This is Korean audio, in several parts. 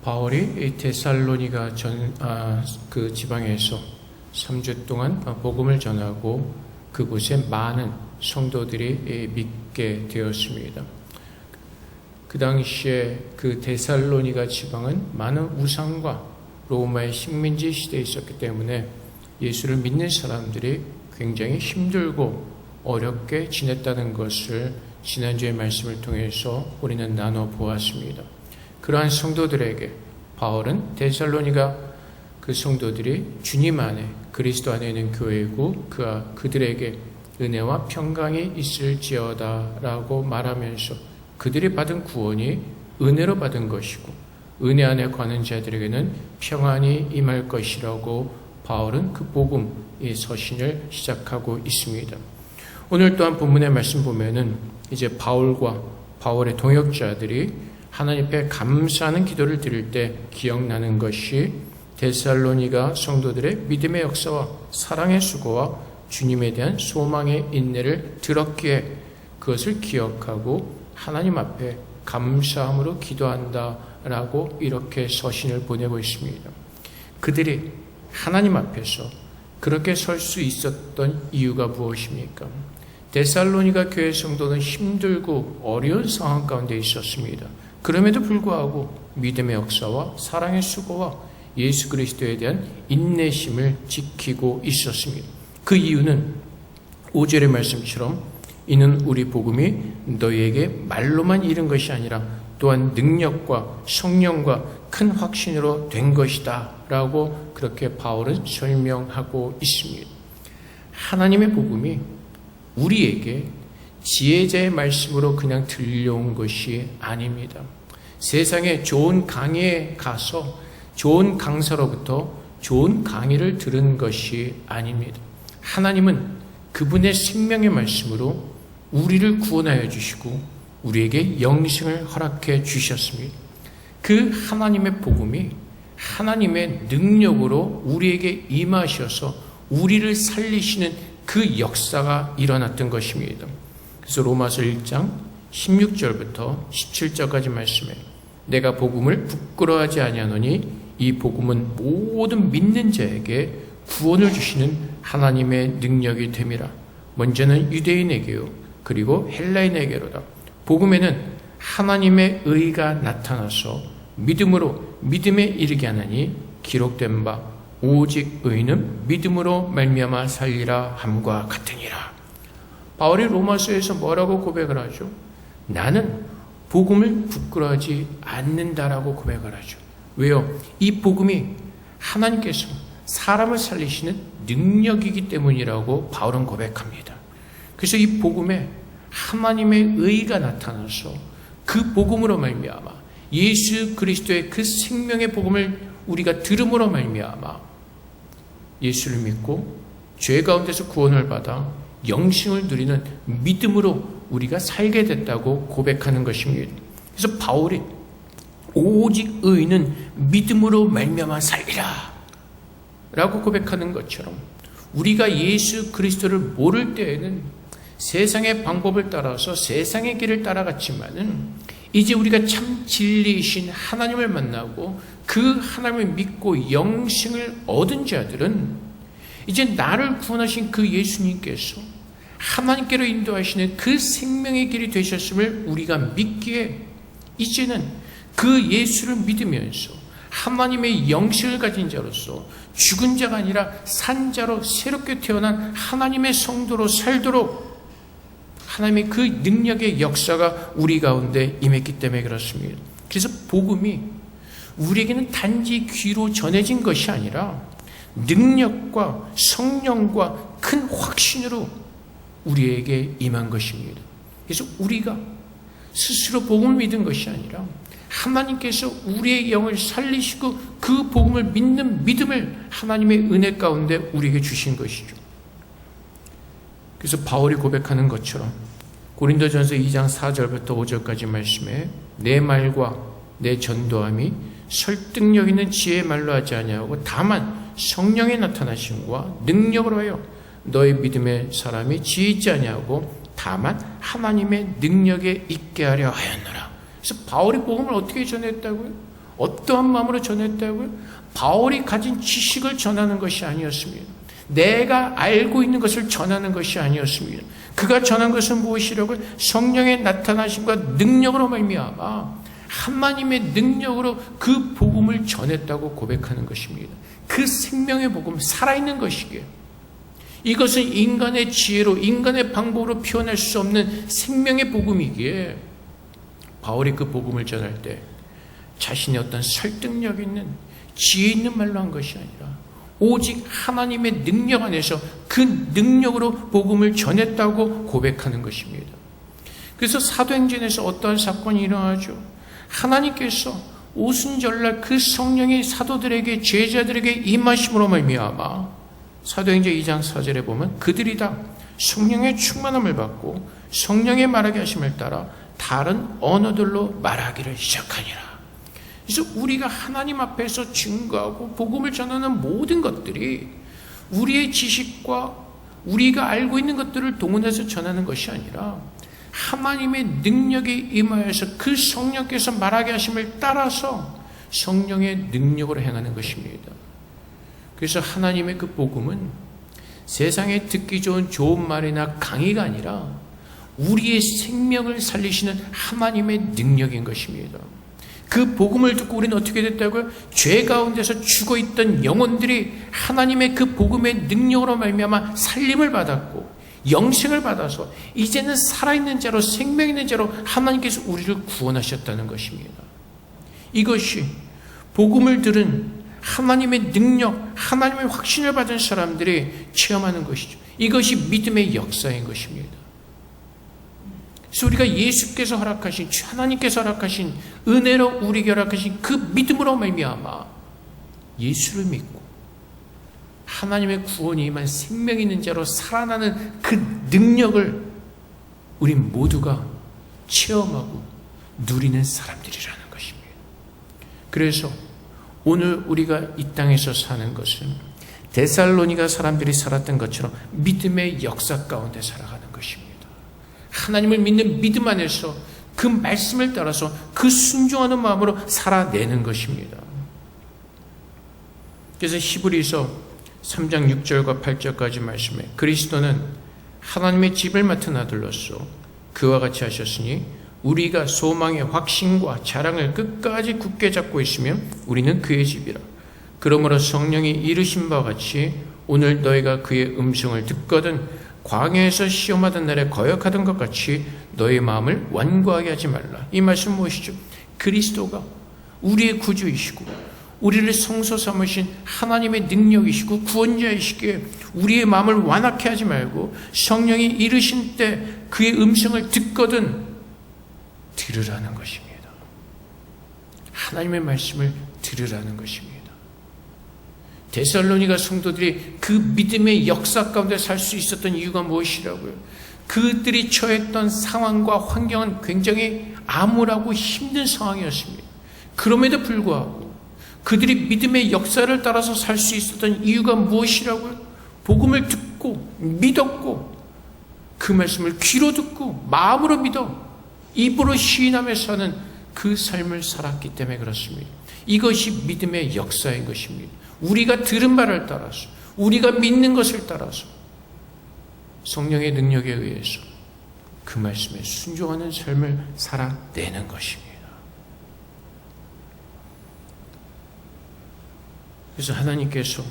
바울이 데살로니가 그 지방에서 3주 동안 복음을 전하고 그곳에 많은 성도들이 믿게 되었습니다. 그 당시에 그 데살로니가 지방은 많은 우상과 로마의 식민지 시대에 있었기 때문에 예수를 믿는 사람들이 굉장히 힘들고 어렵게 지냈다는 것을 지난주의 말씀을 통해서 우리는 나눠보았습니다. 그러한 성도들에게 바울은 데살로니가 그 성도들이 주님 안에 그리스도 안에 있는 교회이고 그들에게 은혜와 평강이 있을지어다 라고 말하면서 그들이 받은 구원이 은혜로 받은 것이고 은혜 안에 거하는 자들에게는 평안이 임할 것이라고 바울은 그 복음, 이 서신을 시작하고 있습니다. 오늘 또한 본문의 말씀 보면은 이제 바울과 바울의 동역자들이 하나님 앞에 감사하는 기도를 드릴 때 기억나는 것이 데살로니가 성도들의 믿음의 역사와 사랑의 수고와 주님에 대한 소망의 인내를 들었기에 그것을 기억하고 하나님 앞에 감사함으로 기도한다라고 이렇게 서신을 보내고 있습니다. 그들이 하나님 앞에서 그렇게 설 수 있었던 이유가 무엇입니까? 데살로니가 교회 성도는 힘들고 어려운 상황 가운데 있었습니다. 그럼에도 불구하고 믿음의 역사와 사랑의 수고와 예수 그리스도에 대한 인내심을 지키고 있었습니다. 그 이유는 5절의 말씀처럼 이는 우리 복음이 너희에게 말로만 이른 것이 아니라 또한 능력과 성령과 큰 확신으로 된 것이다 라고 그렇게 바울은 설명하고 있습니다. 하나님의 복음이 우리에게 지혜자의 말씀으로 그냥 들려온 것이 아닙니다. 세상에 좋은 강의에 가서 좋은 강사로부터 좋은 강의를 들은 것이 아닙니다. 하나님은 그분의 생명의 말씀으로 우리를 구원하여 주시고 우리에게 영생을 허락해 주셨습니다. 그 하나님의 복음이 하나님의 능력으로 우리에게 임하셔서 우리를 살리시는 그 역사가 일어났던 것입니다. 그래서 로마서 1장 16절부터 17절까지 말씀에 내가 복음을 부끄러워하지 아니하노니 이 복음은 모든 믿는 자에게 구원을 주시는 하나님의 능력이 됨이라. 먼저는 유대인에게요 그리고 헬라인에게로다. 복음에는 하나님의 의가 나타나서 믿음으로 믿음에 이르게 하나니 기록된 바 오직 의는 믿음으로 말미암아 살리라 함과 같으니라. 바울이 로마서에서 뭐라고 고백을 하죠? 나는 복음을 부끄러워하지 않는다라고 고백을 하죠. 왜요? 이 복음이 하나님께서 사람을 살리시는 능력이기 때문이라고 바울은 고백합니다. 그래서 이 복음에 하나님의 의가 나타나서 그 복음으로 말미암아 예수 그리스도의 그 생명의 복음을 우리가 들음으로 말미암아 예수를 믿고 죄 가운데서 구원을 받아 영생을 누리는 믿음으로 우리가 살게 됐다고 고백하는 것입니다. 그래서 바울이 오직 의인은 믿음으로 말미암아 살리라 라고 고백하는 것처럼 우리가 예수 그리스도를 모를 때에는 세상의 방법을 따라서 세상의 길을 따라갔지만은 이제 우리가 참 진리이신 하나님을 만나고 그 하나님을 믿고 영생을 얻은 자들은 이제 나를 구원하신 그 예수님께서 하나님께로 인도하시는 그 생명의 길이 되셨음을 우리가 믿기에 이제는 그 예수를 믿으면서 하나님의 영생을 가진 자로서 죽은 자가 아니라 산 자로 새롭게 태어난 하나님의 성도로 살도록 하나님의 그 능력의 역사가 우리 가운데 임했기 때문에 그렇습니다. 그래서 복음이 우리에게는 단지 귀로 전해진 것이 아니라 능력과 성령과 큰 확신으로 우리에게 임한 것입니다. 그래서 우리가 스스로 복음을 믿은 것이 아니라 하나님께서 우리의 영을 살리시고 그 복음을 믿는 믿음을 하나님의 은혜 가운데 우리에게 주신 것이죠. 그래서 바울이 고백하는 것처럼 고린도전서 2장 4절부터 5절까지 말씀에 내 말과 내 전도함이 설득력 있는 지혜의 말로 하지 아니하고 다만 성령의 나타나심과 능력으로 하여 너희 믿음의 사람이 지혜 있지 아니하고 다만 하나님의 능력에 있게 하려 하였노라. 그래서 바울이 복음을 어떻게 전했다고요? 어떠한 마음으로 전했다고요? 바울이 가진 지식을 전하는 것이 아니었습니다. 내가 알고 있는 것을 전하는 것이 아니었습니다. 그가 전한 것은 무엇이라고요? 성령의 나타나심과 능력으로 말미암아 하나님의 능력으로 그 복음을 전했다고 고백하는 것입니다. 그 생명의 복음, 살아있는 것이기에 이것은 인간의 지혜로, 인간의 방법으로 표현할 수 없는 생명의 복음이기에 바울이 그 복음을 전할 때 자신의 어떤 설득력 있는 지혜 있는 말로 한 것이 아니라 오직 하나님의 능력 안에서 그 능력으로 복음을 전했다고 고백하는 것입니다. 그래서 사도행전에서 어떠한 사건이 일어나죠? 하나님께서 오순절날 그 성령이 사도들에게, 제자들에게 임하심으로 말미암아 사도행전 2장 4절에 보면 그들이 다 성령의 충만함을 받고 성령의 말하게 하심을 따라 다른 언어들로 말하기를 시작하니라. 그래서 우리가 하나님 앞에서 증거하고 복음을 전하는 모든 것들이 우리의 지식과 우리가 알고 있는 것들을 동원해서 전하는 것이 아니라 하나님의 능력이 임하여서 그 성령께서 말하게 하심을 따라서 성령의 능력으로 행하는 것입니다. 그래서 하나님의 그 복음은 세상에 듣기 좋은 말이나 강의가 아니라 우리의 생명을 살리시는 하나님의 능력인 것입니다. 그 복음을 듣고 우리는 어떻게 됐다고요? 죄 가운데서 죽어있던 영혼들이 하나님의 그 복음의 능력으로 말미암아 살림을 받았고 영생을 받아서 이제는 살아있는 자로, 생명 있는 자로 하나님께서 우리를 구원하셨다는 것입니다. 이것이 복음을 들은 하나님의 능력, 하나님의 확신을 받은 사람들이 체험하는 것이죠. 이것이 믿음의 역사인 것입니다. 그래서 우리가 예수께서 허락하신, 하나님께서 허락하신 은혜로 우리에게 허락하신 그 믿음으로 말미암아 예수를 믿고 하나님의 구원이 임한 생명 있는 자로 살아나는 그 능력을 우리 모두가 체험하고 누리는 사람들이라는 것입니다. 그래서 오늘 우리가 이 땅에서 사는 것은 데살로니가 사람들이 살았던 것처럼 믿음의 역사 가운데 살아가는 것입니다. 하나님을 믿는 믿음 안에서 그 말씀을 따라서 그 순종하는 마음으로 살아내는 것입니다. 그래서 히브리서 3장 6절과 8절까지 말씀에 그리스도는 하나님의 집을 맡은 아들로서 그와 같이 하셨으니 우리가 소망의 확신과 자랑을 끝까지 굳게 잡고 있으면 우리는 그의 집이라. 그러므로 성령이 이르신 바와 같이 오늘 너희가 그의 음성을 듣거든 광야에서 시험하던 날에 거역하던 것 같이 너희 마음을 완고하게 하지 말라. 이 말씀 무엇이죠? 그리스도가 우리의 구주이시고 우리를 성소 삼으신 하나님의 능력이시고 구원자이시기에 우리의 마음을 완악해 하지 말고 성령이 이르신 때 그의 음성을 듣거든 들으라는 것입니다. 하나님의 말씀을 들으라는 것입니다. 데살로니가 성도들이 그 믿음의 역사 가운데 살 수 있었던 이유가 무엇이라고요? 그들이 처했던 상황과 환경은 굉장히 암울하고 힘든 상황이었습니다. 그럼에도 불구하고 그들이 믿음의 역사를 따라서 살 수 있었던 이유가 무엇이라고요? 복음을 듣고 믿었고 그 말씀을 귀로 듣고 마음으로 믿어 입으로 시인하며 사는 그 삶을 살았기 때문에 그렇습니다. 이것이 믿음의 역사인 것입니다. 우리가 들은 말을 따라서 우리가 믿는 것을 따라서 성령의 능력에 의해서 그 말씀에 순종하는 삶을 살아내는 것입니다. 그래서 하나님께서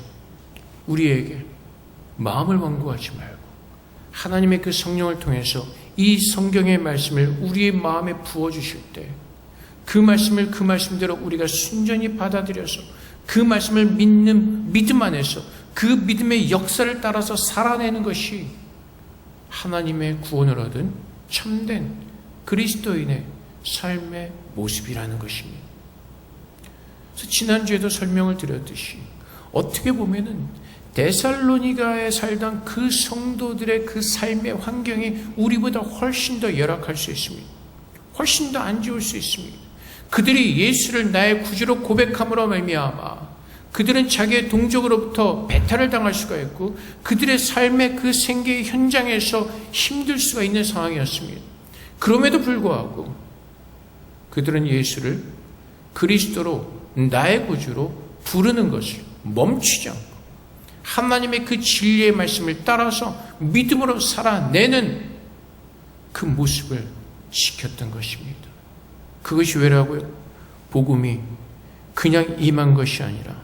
우리에게 마음을 완고하지 말고 하나님의 그 성령을 통해서 이 성경의 말씀을 우리의 마음에 부어주실 때 그 말씀을 그 말씀대로 우리가 순전히 받아들여서 그 말씀을 믿는 믿음 안에서 그 믿음의 역사를 따라서 살아내는 것이 하나님의 구원을 얻은 참된 그리스도인의 삶의 모습이라는 것입니다. 그래서 지난주에도 설명을 드렸듯이 어떻게 보면은 데살로니가에 살던 그 성도들의 그 삶의 환경이 우리보다 훨씬 더 열악할 수 있습니다. 훨씬 더 안 좋을 수 있습니다. 그들이 예수를 나의 구주로 고백함으로 말미암아 그들은 자기의 동족으로부터 배탈을 당할 수가 있고 그들의 삶의 그 생계의 현장에서 힘들 수가 있는 상황이었습니다. 그럼에도 불구하고 그들은 예수를 그리스도로 나의 구주로 부르는 것을 멈추지 않고 하나님의 그 진리의 말씀을 따라서 믿음으로 살아내는 그 모습을 지켰던 것입니다. 그것이 왜라고요? 복음이 그냥 임한 것이 아니라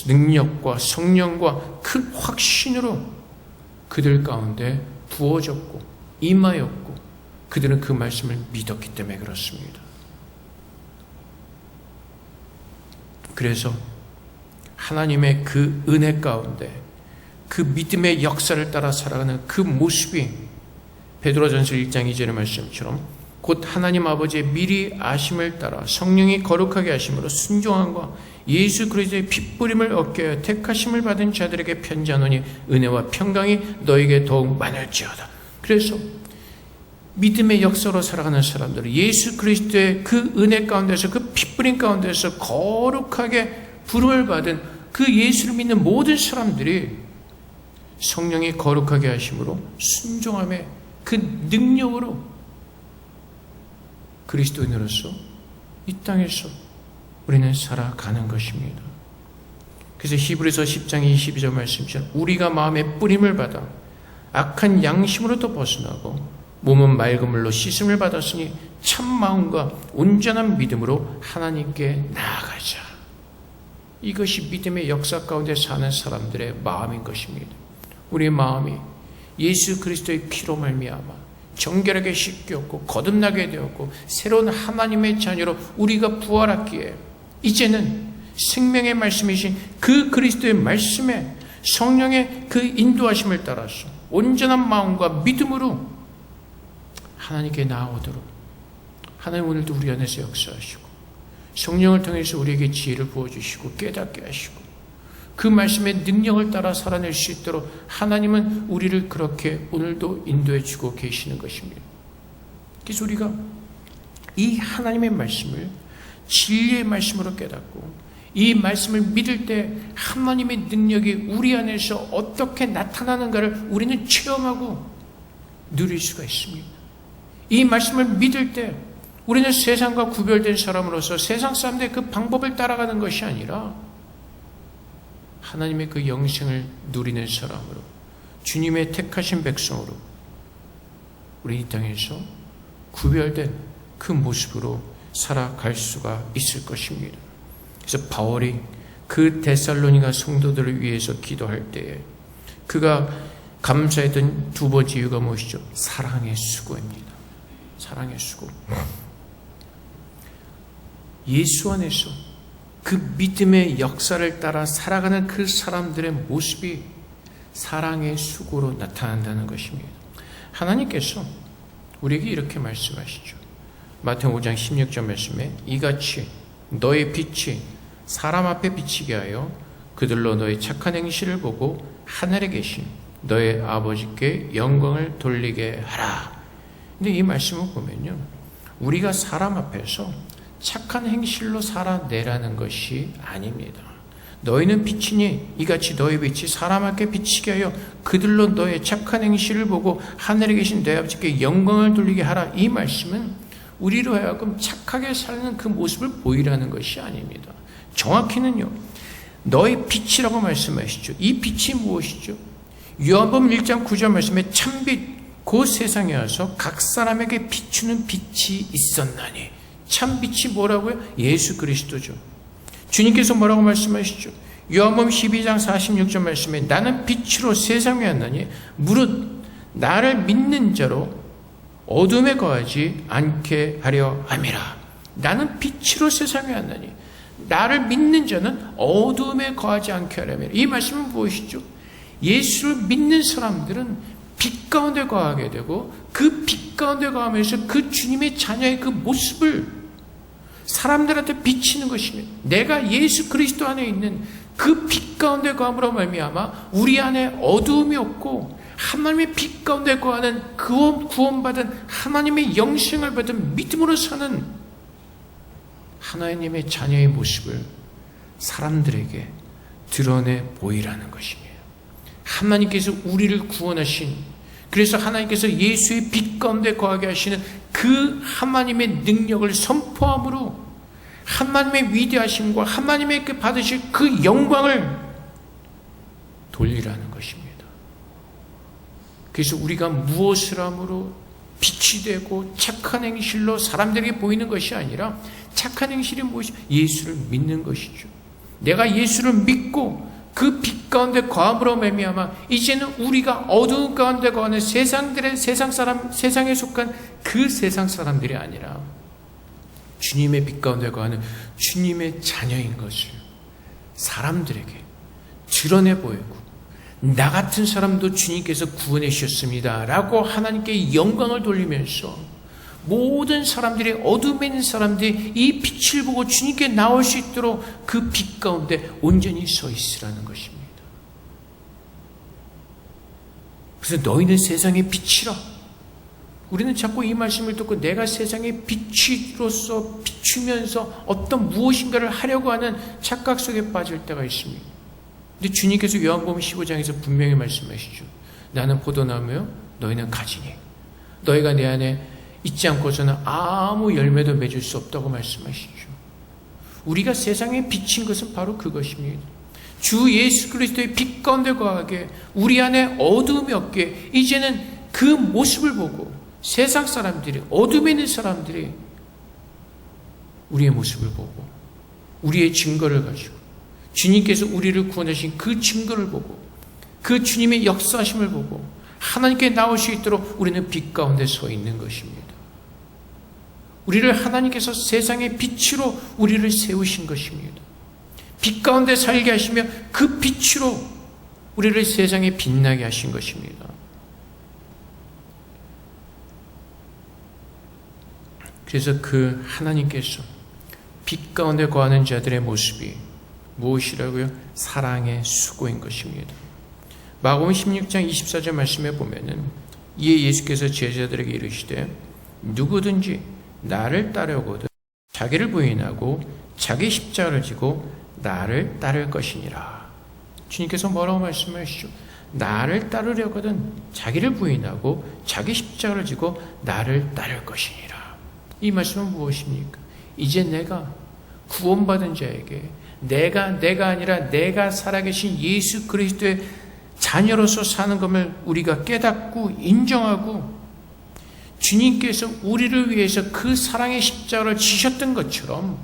능력과 성령과 큰 확신으로 그들 가운데 부어졌고 임하였고 그들은 그 말씀을 믿었기 때문에 그렇습니다. 그래서 하나님의 그 은혜 가운데 그 믿음의 역사를 따라 살아가는 그 모습이 베드로전서 1장 2절의 말씀처럼 곧 하나님 아버지의 미리 아심을 따라 성령이 거룩하게 하심으로 순종함과 예수 그리스도의 핏부림을 얻게 하여 택하심을 받은 자들에게 편지하노니 은혜와 평강이 너에게 더욱 많을지어다. 그래서 믿음의 역사로 살아가는 사람들은 예수 그리스도의 그 은혜 가운데서 그 핏부림 가운데서 거룩하게 부름을 받은 그 예수를 믿는 모든 사람들이 성령이 거룩하게 하심으로 순종함의 그 능력으로 그리스도인으로서 이 땅에서 우리는 살아가는 것입니다. 그래서 히브리서 10장 22절 말씀처럼 우리가 마음의 뿌림을 받아 악한 양심으로부터 벗어나고 몸은 맑은 물로 씻음을 받았으니 참 마음과 온전한 믿음으로 하나님께 나아가자. 이것이 믿음의 역사 가운데 사는 사람들의 마음인 것입니다. 우리의 마음이 예수 그리스도의 피로 말미암아 정결하게 씻겼고 거듭나게 되었고 새로운 하나님의 자녀로 우리가 부활했기에 이제는 생명의 말씀이신 그 그리스도의 말씀에 성령의 그 인도하심을 따라서 온전한 마음과 믿음으로 하나님께 나아오도록 하나님 오늘도 우리 안에서 역사하시고 성령을 통해서 우리에게 지혜를 부어주시고 깨닫게 하시고 그 말씀의 능력을 따라 살아낼 수 있도록 하나님은 우리를 그렇게 오늘도 인도해 주고 계시는 것입니다. 그래서 우리가 이 하나님의 말씀을 진리의 말씀으로 깨닫고 이 말씀을 믿을 때 하나님의 능력이 우리 안에서 어떻게 나타나는가를 우리는 체험하고 누릴 수가 있습니다. 이 말씀을 믿을 때 우리는 세상과 구별된 사람으로서 세상 사람들의 그 방법을 따라가는 것이 아니라 하나님의 그 영생을 누리는 사람으로 주님의 택하신 백성으로 우리 이 땅에서 구별된 그 모습으로 살아갈 수가 있을 것입니다. 그래서 바울이 그 데살로니가 성도들을 위해서 기도할 때에 그가 감사했던 두 번째 이유가 무엇이죠? 사랑의 수고입니다. 사랑의 수고. 예수 안에서 그 믿음의 역사를 따라 살아가는 그 사람들의 모습이 사랑의 수고로 나타난다는 것입니다. 하나님께서 우리에게 이렇게 말씀하시죠. 마태복음 5장 16절 말씀에 이같이 너의 빛이 사람 앞에 비치게 하여 그들로 너의 착한 행실을 보고 하늘에 계신 너의 아버지께 영광을 돌리게 하라. 근데 이 말씀을 보면요, 우리가 사람 앞에서 착한 행실로 살아내라는 것이 아닙니다. 너희는 빛이니 이같이 너희 빛이 사람 앞에 비치게 하여 그들로 너의 착한 행실을 보고 하늘에 계신 너의 아버지께 영광을 돌리게 하라. 이 말씀은 우리로 하여금 착하게 사는 그 모습을 보이라는 것이 아닙니다. 정확히는요, 너의 빛이라고 말씀하시죠. 이 빛이 무엇이죠? 요한복음 1장 9절 말씀에 참빛 그 세상에 와서 각 사람에게 비추는 빛이 있었나니. 참빛이 뭐라고요? 예수 그리스도죠. 주님께서 뭐라고 말씀하시죠? 요한복음 12장 46절 말씀에 나는 빛으로 세상에 왔나니 무릇 나를 믿는 자로 어둠에 거하지 않게 하려 함이라. 나는 빛으로 세상에 왔나니 나를 믿는 자는 어둠에 거하지 않게 하려 함이라. 이 말씀은 무엇이죠? 예수를 믿는 사람들은 빛 가운데 거하게 되고 그 빛 가운데 거하면서 그 주님의 자녀의 그 모습을 사람들한테 비치는 것입니다. 내가 예수 그리스도 안에 있는 그 빛 가운데 거함으로 말미암아 우리 안에 어두움이 없고 하나님의 빛 가운데 거하는 구원받은 하나님의 영생을 받은 믿음으로 사는 하나님의 자녀의 모습을 사람들에게 드러내 보이라는 것입니다. 하나님께서 우리를 구원하신, 그래서 하나님께서 예수의 빛 가운데 거하게 하시는 그 하나님의 능력을 선포함으로 하나님의 위대하심과 하나님의 그 받으실 그 영광을 돌리라는 것입니다. 그래서 우리가 무엇을 함으로 빛이 되고 착한 행실로 사람들에게 보이는 것이 아니라 착한 행실이 무엇이? 예수를 믿는 것이죠. 내가 예수를 믿고 그 빛 가운데 거함으로 말미암아 이제는 우리가 어두운 가운데 거하는 세상에 속한 그 세상 사람들이 아니라 주님의 빛 가운데 거하는 주님의 자녀인 것을 사람들에게 드러내 보이고, 나 같은 사람도 주님께서 구원해 주셨습니다 라고 하나님께 영광을 돌리면서 모든 사람들이, 어둠에 있는 사람들이 이 빛을 보고 주님께 나올 수 있도록 그 빛 가운데 온전히 서 있으라는 것입니다. 그래서 너희는 세상의 빛이라. 우리는 자꾸 이 말씀을 듣고 내가 세상의 빛으로서 비추면서 어떤 무엇인가를 하려고 하는 착각 속에 빠질 때가 있습니다. 근데 주님께서 요한복음 15장에서 분명히 말씀하시죠. 나는 포도나무요, 너희는 가지니 너희가 내 안에 있지 않고서는 아무 열매도 맺을 수 없다고 말씀하시죠. 우리가 세상에 비친 것은 바로 그것입니다. 주 예수 그리스도의 빛 가운데 거하게 우리 안에 어두움이 없게 이제는 그 모습을 보고 세상 사람들이, 어둠에 있는 사람들이 우리의 모습을 보고 우리의 증거를 가지고 주님께서 우리를 구원하신 그 증거를 보고 그 주님의 역사하심을 보고 하나님께 나올 수 있도록 우리는 빛 가운데 서 있는 것입니다. 우리를 하나님께서 세상의 빛으로 우리를 세우신 것입니다. 빛 가운데 살게 하시며 그 빛으로 우리를 세상에 빛나게 하신 것입니다. 그래서 그 하나님께서 빛 가운데 거하는 자들의 모습이 무엇이라고요? 사랑의 수고인 것입니다. 마가복음 16장 24절 말씀에 보면은 이에 예수께서 제자들에게 이르시되 누구든지 나를 따르거든 자기를 부인하고 자기 십자가를 지고 나를 따를 것이니라. 주님께서 뭐라고 말씀하시죠? 나를 따르려거든 자기를 부인하고 자기 십자가를 지고 나를 따를 것이니라. 이 말씀은 무엇입니까? 이제 내가 구원받은 자에게 내가 아니라 내가 살아계신 예수 그리스도의 자녀로서 사는 것을 우리가 깨닫고 인정하고 주님께서 우리를 위해서 그 사랑의 십자가를 지셨던 것처럼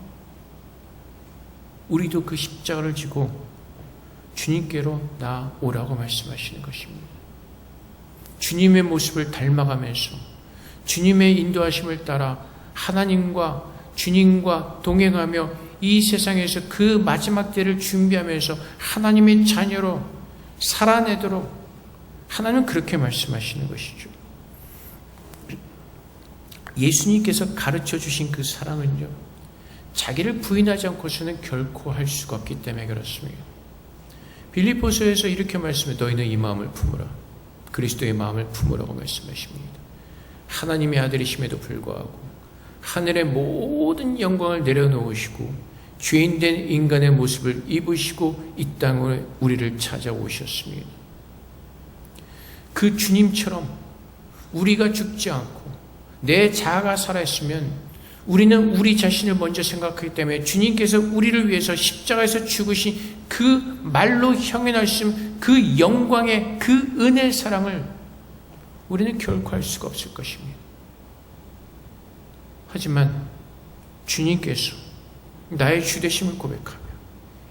우리도 그 십자가를 지고 주님께로 나오라고 말씀하시는 것입니다. 주님의 모습을 닮아가면서 주님의 인도하심을 따라 하나님과 주님과 동행하며 이 세상에서 그 마지막 때를 준비하면서 하나님의 자녀로 살아내도록 하나님은 그렇게 말씀하시는 것이죠. 예수님께서 가르쳐 주신 그 사랑은요, 자기를 부인하지 않고서는 결코 할 수가 없기 때문에 그렇습니다. 빌립보서에서 이렇게 말씀해 너희는 이 마음을 품으라. 그리스도의 마음을 품으라고 말씀하십니다. 하나님의 아들이심에도 불구하고 하늘의 모든 영광을 내려놓으시고 죄인된 인간의 모습을 입으시고 이 땅에 우리를 찾아오셨습니다. 그 주님처럼 우리가 죽지 않고 내 자아가 살아있으면 우리는 우리 자신을 먼저 생각하기 때문에 주님께서 우리를 위해서 십자가에서 죽으신 그 말로 형연할 수 있는 그 영광의 그 은혜의 사랑을 우리는 결코 할 수가 없을 것입니다. 하지만 주님께서 나의 주되심을 고백하며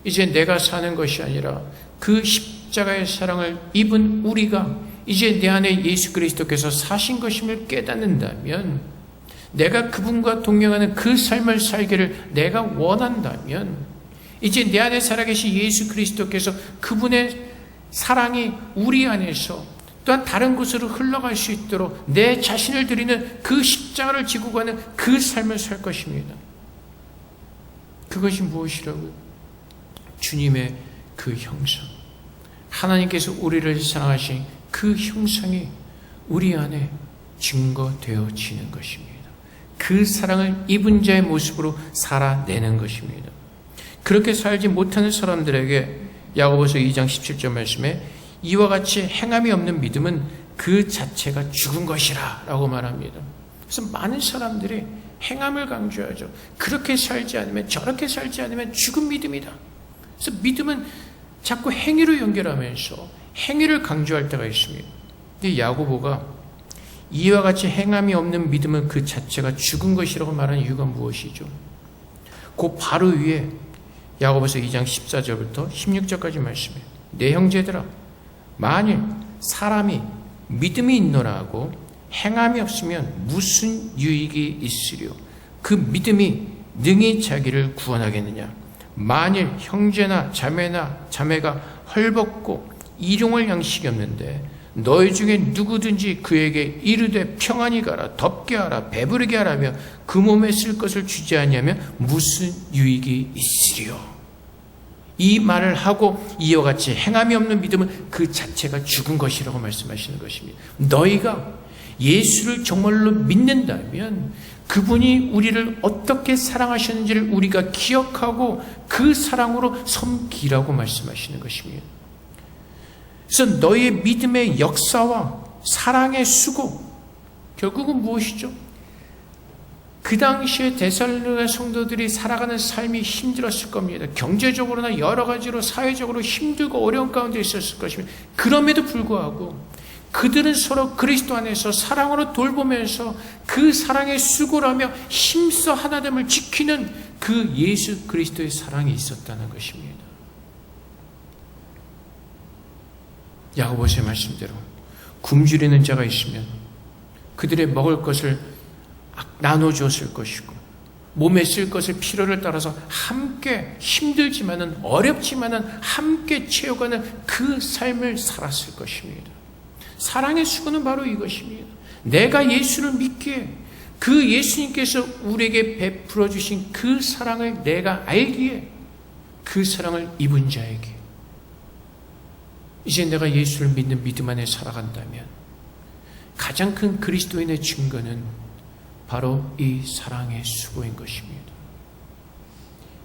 이제 내가 사는 것이 아니라 그 십자가의 사랑을 입은 우리가 이제 내 안에 예수 그리스도께서 사신 것임을 깨닫는다면, 내가 그분과 동행하는 그 삶을 살기를 내가 원한다면, 이제 내 안에 살아계신 예수 그리스도께서 그분의 사랑이 우리 안에서 또한 다른 곳으로 흘러갈 수 있도록 내 자신을 드리는 그 십자가를 지고 가는 그 삶을 살 것입니다. 그것이 무엇이라고요? 주님의 그 형상, 하나님께서 우리를 사랑하신 그 형상이 우리 안에 증거되어지는 것입니다. 그 사랑을 입은 자의 모습으로 살아내는 것입니다. 그렇게 살지 못하는 사람들에게 야고보서 2장 17절 말씀에 이와 같이 행함이 없는 믿음은 그 자체가 죽은 것이라 라고 말합니다. 그래서 많은 사람들이 행함을 강조하죠. 그렇게 살지 않으면, 저렇게 살지 않으면 죽은 믿음이다. 그래서 믿음은 자꾸 행위로 연결하면서 행위를 강조할 때가 있습니다. 이 야고보가 이와 같이 행함이 없는 믿음은 그 자체가 죽은 것이라고 말하는 이유가 무엇이죠? 그 바로 위에 야고보서 2장 14절부터 16절까지 말씀해요. 내 형제들아, 만일 사람이 믿음이 있노라 하고 행함이 없으면 무슨 유익이 있으리요? 그 믿음이 능히 자기를 구원하겠느냐? 만일 형제나 자매가 헐벗고 일용할 양식이 없는데 너희 중에 누구든지 그에게 이르되 평안히 가라, 덥게 하라, 배부르게 하라며 그 몸에 쓸 것을 주지 아니하면 무슨 유익이 있으리요? 이 말을 하고 이와 같이 행함이 없는 믿음은 그 자체가 죽은 것이라고 말씀하시는 것입니다. 너희가 예수를 정말로 믿는다면 그분이 우리를 어떻게 사랑하셨는지를 우리가 기억하고 그 사랑으로 섬기라고 말씀하시는 것입니다. 그래서 너희의 믿음의 역사와 사랑의 수고, 결국은 무엇이죠? 그 당시에 데살로니가 성도들이 살아가는 삶이 힘들었을 겁니다. 경제적으로나 여러 가지로 사회적으로 힘들고 어려운 가운데 있었을 것입니다. 그럼에도 불구하고 그들은 서로 그리스도 안에서 사랑으로 돌보면서 그 사랑의 수고를 하며 힘써 하나됨을 지키는 그 예수 그리스도의 사랑이 있었다는 것입니다. 야고보서의 말씀대로 굶주리는 자가 있으면 그들의 먹을 것을 나눠주었을 것이고 몸에 쓸 것을 필요를 따라서 함께 힘들지만은 어렵지만은 함께 채워가는 그 삶을 살았을 것입니다. 사랑의 수고는 바로 이것입니다. 내가 예수를 믿기에 그 예수님께서 우리에게 베풀어 주신 그 사랑을 내가 알기에 그 사랑을 입은 자에게 이제 내가 예수를 믿는 믿음 안에 살아간다면 가장 큰 그리스도인의 증거는 바로 이 사랑의 수고인 것입니다.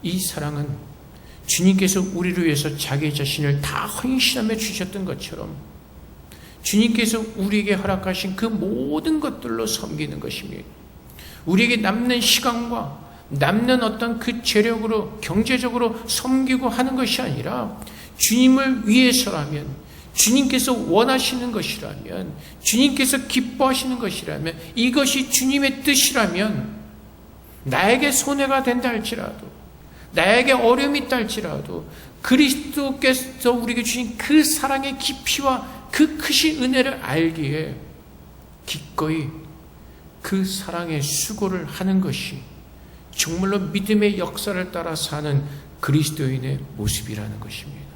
이 사랑은 주님께서 우리를 위해서 자기 자신을 다 헌신하며 주셨던 것처럼 주님께서 우리에게 허락하신 그 모든 것들로 섬기는 것입니다. 우리에게 남는 시간과 남는 어떤 그 재력으로 경제적으로 섬기고 하는 것이 아니라 주님을 위해서라면, 주님께서 원하시는 것이라면, 주님께서 기뻐하시는 것이라면, 이것이 주님의 뜻이라면 나에게 손해가 된다 할지라도, 나에게 어려움이 있다 할지라도 그리스도께서 우리에게 주신 그 사랑의 깊이와 그 크신 은혜를 알기에 기꺼이 그 사랑의 수고를 하는 것이 정말로 믿음의 역사를 따라 사는 그리스도인의 모습이라는 것입니다.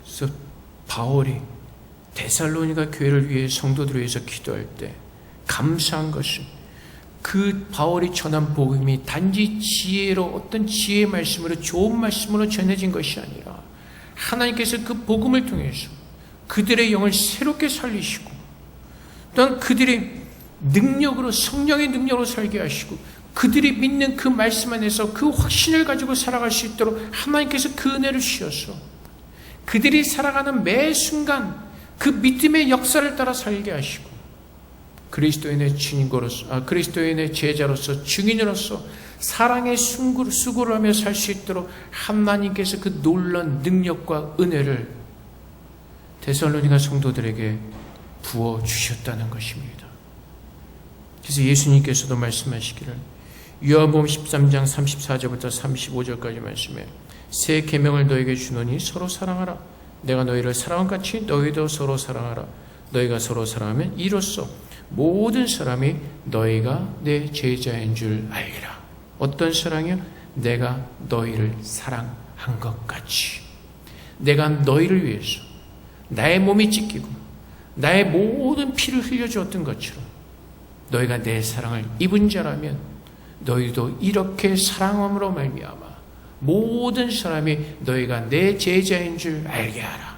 그래서 바울이 데살로니가 교회를 위해 성도들을 위해서 기도할 때 감사한 것은 그 바울이 전한 복음이 단지 지혜로 어떤 지혜의 말씀으로 좋은 말씀으로 전해진 것이 아니라 하나님께서 그 복음을 통해서 그들의 영을 새롭게 살리시고 또한 그들의 능력으로 성령의 능력으로 살게 하시고 그들이 믿는 그 말씀 안에서 그 확신을 가지고 살아갈 수 있도록 하나님께서 그 은혜를 주셔서 그들이 살아가는 매 순간 그 믿음의 역사를 따라 살게 하시고 그리스도인의 증인으로서, 그리스도인의 제자로서 증인으로서 사랑의 수고를 하며 살 수 있도록 하나님께서 그 놀라운 능력과 은혜를 데살로니가 성도들에게 부어주셨다는 것입니다. 그래서 예수님께서도 말씀하시기를 요한복음 13장 34절부터 35절까지 말씀해 새 계명을 너에게 주노니 서로 사랑하라. 내가 너희를 사랑한 같이 너희도 서로 사랑하라. 너희가 서로 사랑하면 이로써 모든 사람이 너희가 내 제자인 줄 알리라. 어떤 사랑이요? 내가 너희를 사랑한 것 같이. 내가 너희를 위해서 나의 몸이 찢기고 나의 모든 피를 흘려주었던 것처럼 너희가 내 사랑을 입은 자라면 너희도 이렇게 사랑함으로 말미암아 모든 사람이 너희가 내 제자인 줄 알게 하라.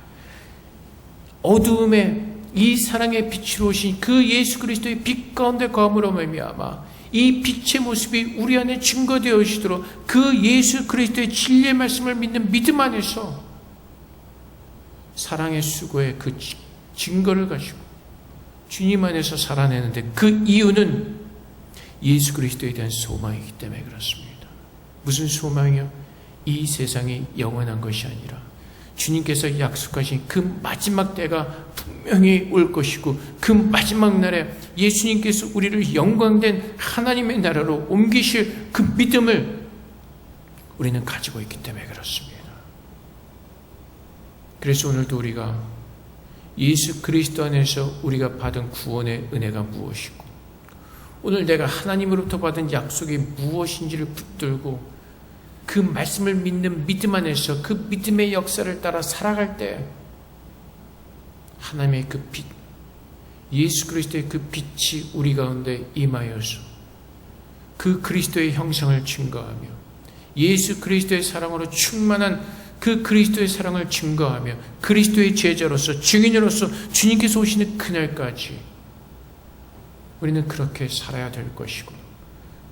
어두움에 이 사랑의 빛으로 오신 그 예수 그리스도의 빛 가운데 거함으로 말미암아 이 빛의 모습이 우리 안에 증거되어지도록 그 예수 그리스도의 진리의 말씀을 믿는 믿음 안에서 사랑의 수고의 그 증거를 가지고 주님 안에서 살아내는데 그 이유는 예수 그리스도에 대한 소망이기 때문에 그렇습니다. 무슨 소망이요? 이 세상이 영원한 것이 아니라 주님께서 약속하신 그 마지막 때가 분명히 올 것이고 그 마지막 날에 예수님께서 우리를 영광된 하나님의 나라로 옮기실 그 믿음을 우리는 가지고 있기 때문에 그렇습니다. 그래서 오늘도 우리가 예수 그리스도 안에서 우리가 받은 구원의 은혜가 무엇이고 오늘 내가 하나님으로부터 받은 약속이 무엇인지를 붙들고 그 말씀을 믿는 믿음 안에서 그 믿음의 역사를 따라 살아갈 때 하나님의 그 빛, 예수 그리스도의 그 빛이 우리 가운데 임하여서 그 그리스도의 형상을 증거하며 예수 그리스도의 사랑으로 충만한 그 그리스도의 사랑을 증거하며 그리스도의 제자로서 증인으로서 주님께서 오시는 그날까지 우리는 그렇게 살아야 될 것이고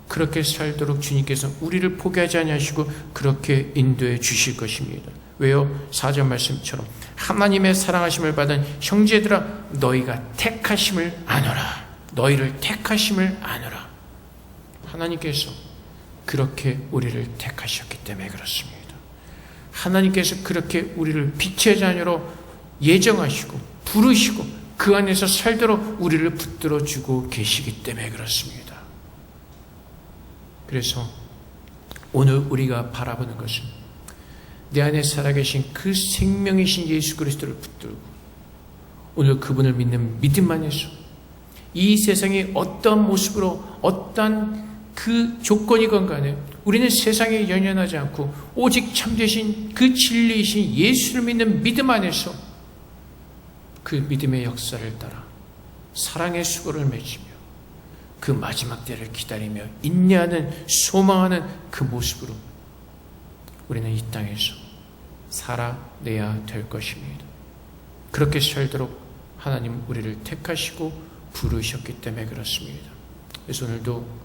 그렇게 살도록 주님께서 우리를 포기하지 아니하시고 그렇게 인도해 주실 것입니다. 왜요? 4절 말씀처럼 하나님의 사랑하심을 받은 형제들아 너희가 택하심을 아노라. 너희를 택하심을 아노라. 하나님께서 그렇게 우리를 택하셨기 때문에 그렇습니다. 하나님께서 그렇게 우리를 빛의 자녀로 예정하시고 부르시고 그 안에서 살도록 우리를 붙들어 주고 계시기 때문에 그렇습니다. 그래서 오늘 우리가 바라보는 것은 내 안에 살아계신 그 생명이신 예수 그리스도를 붙들고 오늘 그분을 믿는 믿음 안에서 이 세상이 어떤 모습으로 어떤 그 조건이건 간에 우리는 세상에 연연하지 않고 오직 참되신 그 진리이신 예수를 믿는 믿음 안에서 그 믿음의 역사를 따라 사랑의 수고를 맺으며 그 마지막 때를 기다리며 인내하는 소망하는 그 모습으로 우리는 이 땅에서 살아내야 될 것입니다. 그렇게 살도록 하나님 우리를 택하시고 부르셨기 때문에 그렇습니다. 그래서 오늘도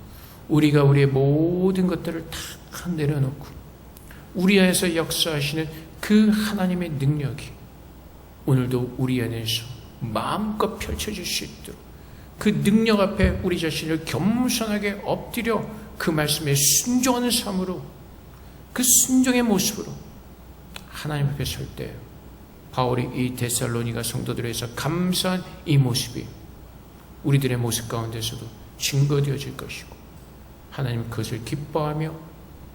우리가 우리의 모든 것들을 다 내려놓고 우리 안에서 역사하시는 그 하나님의 능력이 오늘도 우리 안에서 마음껏 펼쳐질 수 있도록 그 능력 앞에 우리 자신을 겸손하게 엎드려 그 말씀에 순종하는 삶으로 그 순종의 모습으로 하나님 앞에 설 때 바울이 이 데살로니가 성도들에서 감사한 이 모습이 우리들의 모습 가운데서도 증거되어질 것이고 하나님 그것을 기뻐하며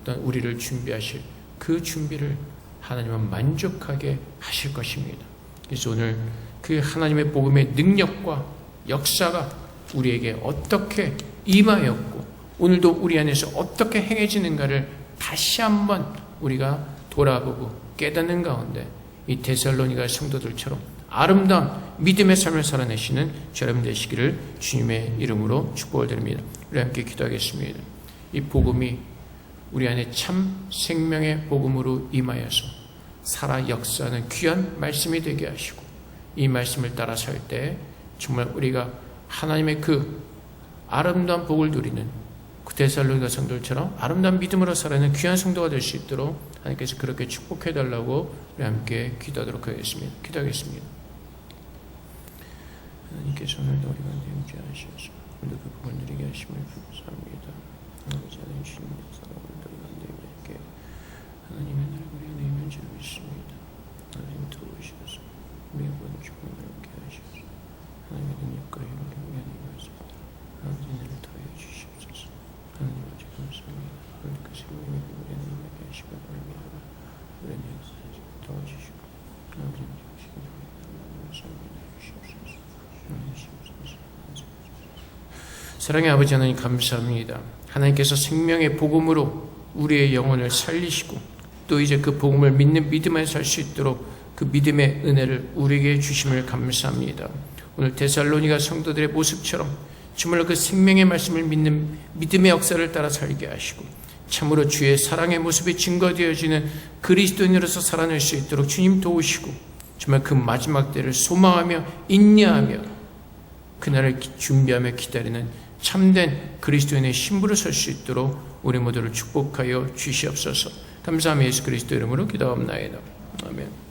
또한 우리를 준비하실 그 준비를 하나님은 만족하게 하실 것입니다. 그래서 오늘 그 하나님의 복음의 능력과 역사가 우리에게 어떻게 임하였고 오늘도 우리 안에서 어떻게 행해지는가를 다시 한번 우리가 돌아보고 깨닫는 가운데 이 데살로니가 성도들처럼 아름다운 믿음의 삶을 살아내시는 여러분 되시기를 주님의 이름으로 축복을 드립니다. 우리 함께 기도하겠습니다. 이 복음이 우리 안에 참 생명의 복음으로 임하여서 살아 역사하는 귀한 말씀이 되게 하시고 이 말씀을 따라 살 때 정말 우리가 하나님의 그 아름다운 복을 누리는 그 데살로니가 성도들처럼 아름다운 믿음으로 살아가는 귀한 성도가 될 수 있도록 하나님께서 그렇게 축복해달라고 우리 함께 기도하도록 하겠습니다. 기도하겠습니다. 하나님께서 오늘도 우리 가운데 함께하셔서 오늘도 그 복을 누리게 하심을 감사합니다. 아버지 하나님 주님의 사랑을 우리 가운데 함께 하나님의 나라를 우리 안에 임한 줄 믿습니다. 하나님 도우셔서 우리가 보는 축복을 함께 하셔서 하나님의 능력과 힘을 우리 안에 임하소서. 아버지 나를 더해 주시옵소서. 하나님 아버지 감사합니다. 오늘 그 생명의 우리 안에 임하게 하시고 말미암아 우리 안에 역사하시 도와주시고 아버지 주시고 감사합니다. 주시옵소서. 사랑의 아버지 하나님 감사합니다. 하나님께서 생명의 복음으로 우리의 영혼을 살리시고 또 이제 그 복음을 믿는 믿음에 살 수 있도록 그 믿음의 은혜를 우리에게 주심을 감사합니다. 오늘 데살로니가 성도들의 모습처럼 정말로 그 생명의 말씀을 믿는 믿음의 역사를 따라 살게 하시고 참으로 주의 사랑의 모습이 증거되어지는 그리스도인으로서 살아낼 수 있도록 주님 도우시고 정말 그 마지막 때를 소망하며 인내하며 그날을 준비하며 기다리는 참된 그리스도인의 신부로 설 수 있도록 우리 모두를 축복하여 주시옵소서. 감사하며 예수 그리스도 이름으로 기도합나이다. 아멘.